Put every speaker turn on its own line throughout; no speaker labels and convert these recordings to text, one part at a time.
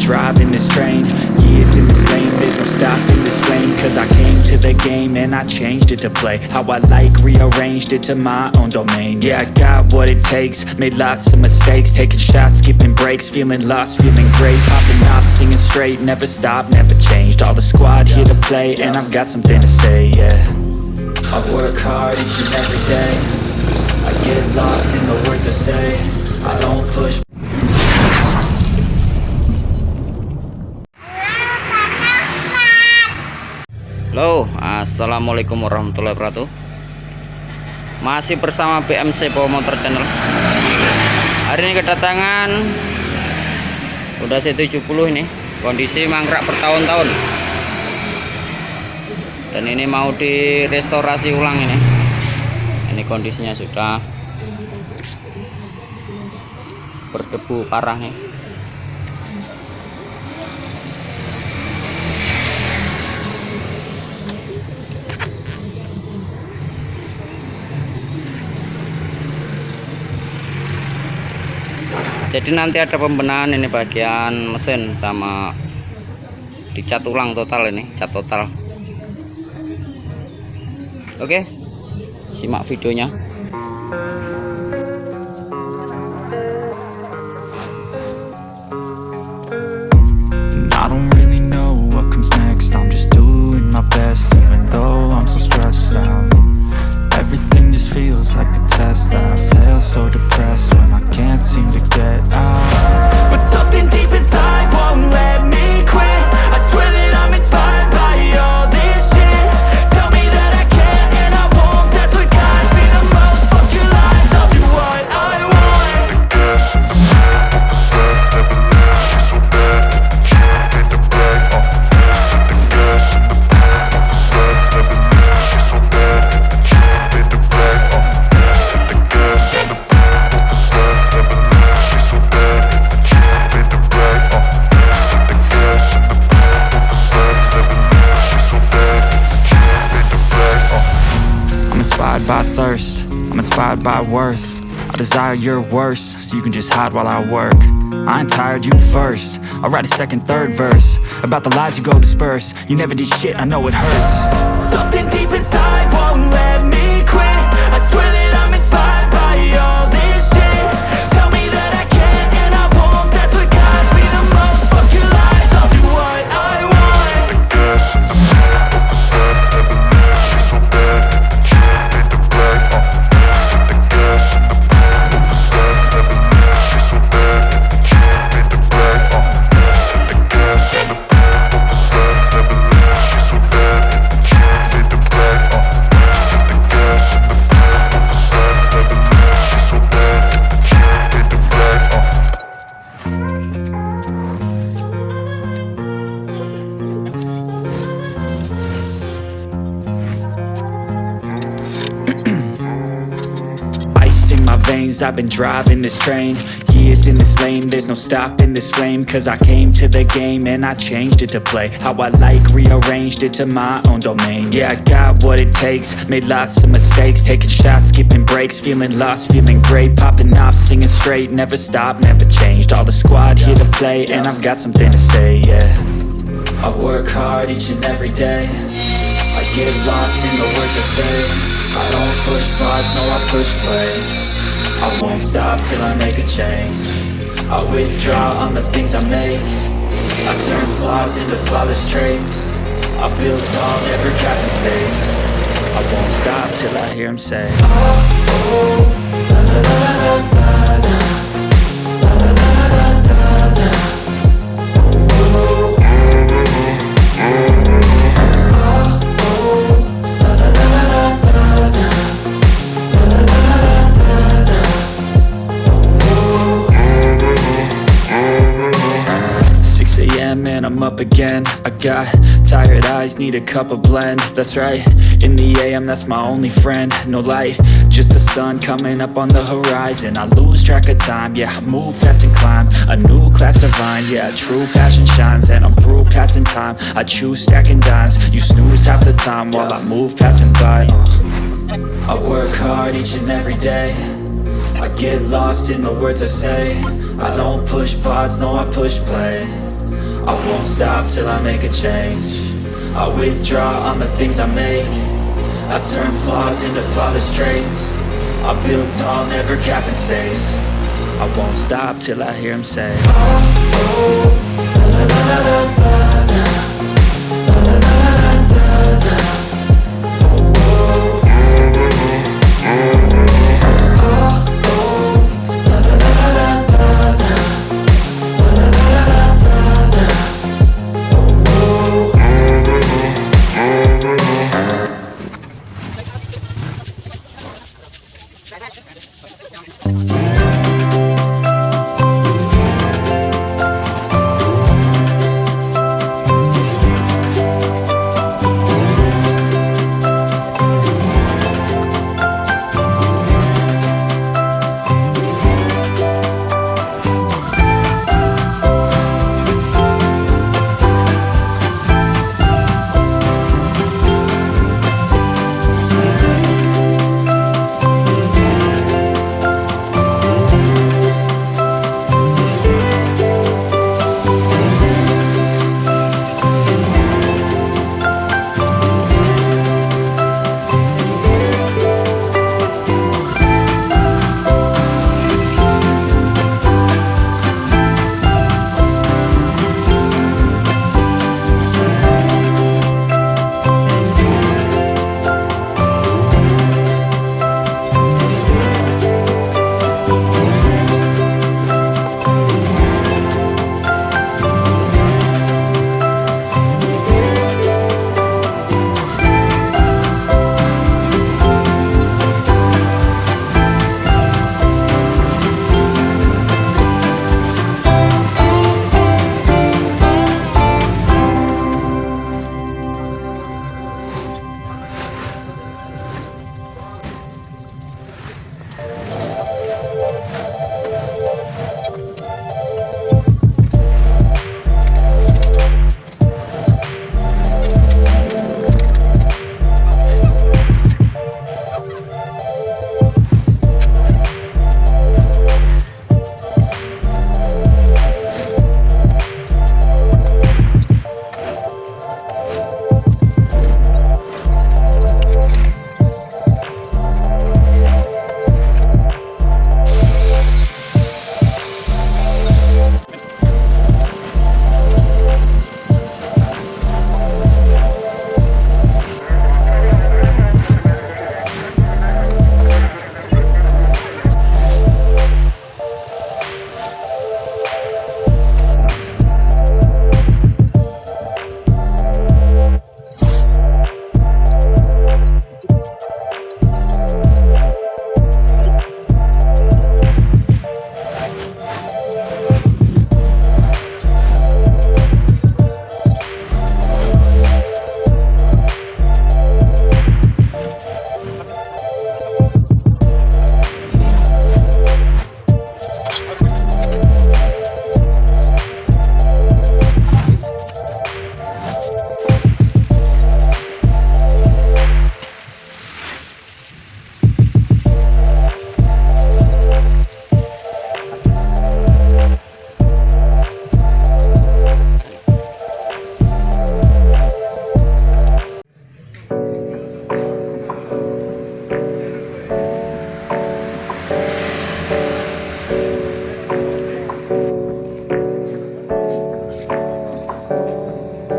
driving this train. Years in this lane, there's no stopping this flame. Cause I came to the game and I changed it to play how I like, rearranged it to my own domain. Yeah, I got what it takes, made lots of mistakes, taking shots, skipping breaks, feeling lost, feeling great, popping off, singing straight, never stopped, never changed. All the squad here to play, and I've got something to say, yeah. I work hard each and every day, I get lost in the words I say, I don't push.
Halo, assalamualaikum warahmatullahi wabarakatuh. Masih bersama BMC Bowo Motor Channel. Hari ini kedatangan udah C70 ini, kondisi mangkrak bertahun-tahun. Dan ini mau direstorasi ulang ini. Ini kondisinya sudah berdebu parah nih. Jadi nanti ada pembenahan ini bagian mesin sama dicat ulang total, ini cat total. Oke, simak videonya.
I don't really know what comes next, I'm just doing my best even though I'm so stressed out. Everything just feels like a test that I fail, so depressed when I can't seem to get out. But something deep inside won't let me quit. I swear that I'm inspired by all this shit. Tell me that I can and I won't, that's what guides me the most. Fuck your lies, I'll do what I want. The gas in the back of the bed, never leave, she's so bad that the can't beat the brag. The gas in the back of the bed, never leave, she's so bad that the can't beat the brag. The gas in the back of the bed, never leave, she's so bad that the can't beat the brag. The gas in the back of the bed, never leave, she's so bad that the can't beat the brag. I'm inspired by thirst, I'm inspired by worth. I desire your worst, so you can just hide while I work. I ain't tired, you first. I'll write a second, third verse about the lies you go disperse. You never did shit, I know it hurts. Something deep inside won't let me quit. I swear that I'm inspired by all this shit. Tell me that I can and I won't, that's what guides me the most. Fuck your lies, I'll do what I want. The gas in the back of the bed, never leave, she's so bad that the can't beat the brag. The gas in the back of the bed, never leave, she's so bad that the can't beat the brag. The gas in the back of the bed, never leave, she's so bad that the can't beat the brag. The gas in the back of the bed, never leave, she's so bad that the can't beat the brag. Ice in my veins, I've been driving this train. Years in this lane, there's no stopping this flame. Cause I came to the game and I changed it to play how I like, rearranged it to my own domain. Yeah, I got what it takes, made lots of mistakes, taking shots, skipping breaks, feeling lost, feeling great, popping off, singing straight, never stopped, never changed. All the squad here to play, and I've got something to say, yeah. I work hard each and every day, I get lost in the words I say. I don't push pause, no I push play. I won't stop till I make a change. I withdraw on the things I make. I turn flaws into flawless traits. I build tall, never cap in space. I won't stop till I hear him say, oh, oh, la la la la la la, la la la la la la, oh, oh, and I'm up again. I got tired eyes, need a cup of blend. That's right, in the AM, that's my only friend. No light, just the sun coming up on the horizon. I lose track of time, yeah, I move fast and climb a new class divine, yeah, true passion shines. And I'm through passing time, I choose stacking dimes. You snooze half the time while I move passing by. I work hard each and every day, I get lost in the words I say. I don't push pause, no I push play. I won't stop till I make a change. I withdraw on the things I make. I turn flaws into flawless traits. I build tall, never capping space. I won't stop till I hear him say, oh, oh, la, la, la, la, la, la.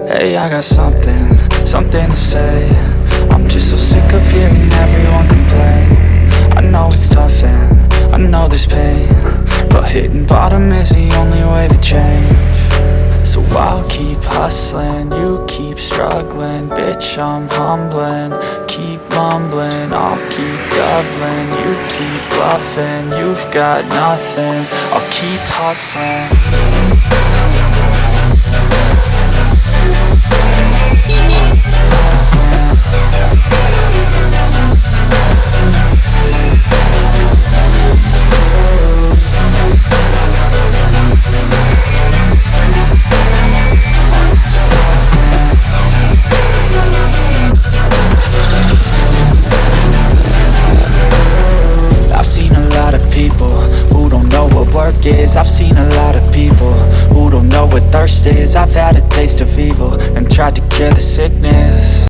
Hey, I got something to say. I'm just so sick of hearing everyone complain. I know it's tough and I know there's pain, but hitting bottom is the only way to change. So I'll keep hustling, you keep struggling. Bitch, I'm humbling, keep mumbling. I'll keep doubling, you keep bluffing. You've got nothing, I'll keep hustling. I've seen a lot of people who don't know what work is. I've seen a lot of people who don't know what thirst is. I've had a taste of evil and tried to cure the sickness.